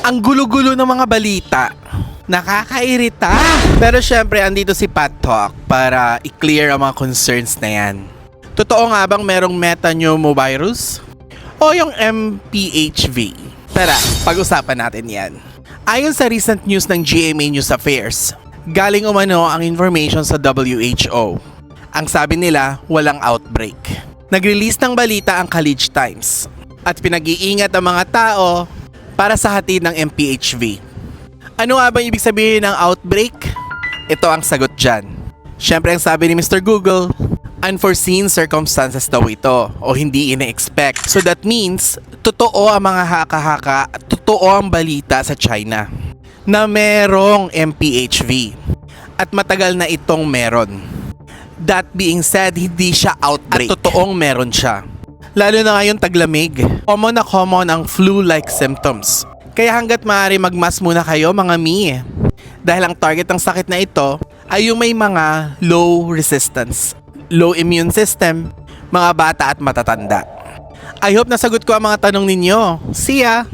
Ang gulo-gulo ng mga balita. Nakakairita. Pero syempre, andito si Pat Talk para i-clear ang mga concerns na yan. Totoo nga bang merong metapneumovirus? O yung MPHV? Tara, pag-usapan natin yan. Ayon sa recent news ng GMA News Affairs, galing umano ang information sa WHO. Ang sabi nila, walang outbreak. Nag-release ng balita ang College Times at pinag-iingat ang mga tao para sa hatid ng MPHV. Ano nga ba ibig sabihin ng outbreak? Ito ang sagot dyan. Siyempre ang sabi ni Mr. Google, unforeseen circumstances daw ito o hindi ina-expect. So that means, totoo ang mga haka-haka at totoo ang balita sa China na merong MPHV at matagal na itong meron. That being said, hindi siya outbreak at totoong meron siya. Lalo na ngayon taglamig. Common na common ang flu-like symptoms. Kaya hanggat maaari magmask muna kayo mga mi. Dahil ang target ng sakit na ito ay yung may mga low resistance, low immune system, mga bata at matatanda. I hope nasagot ko ang mga tanong ninyo. See ya!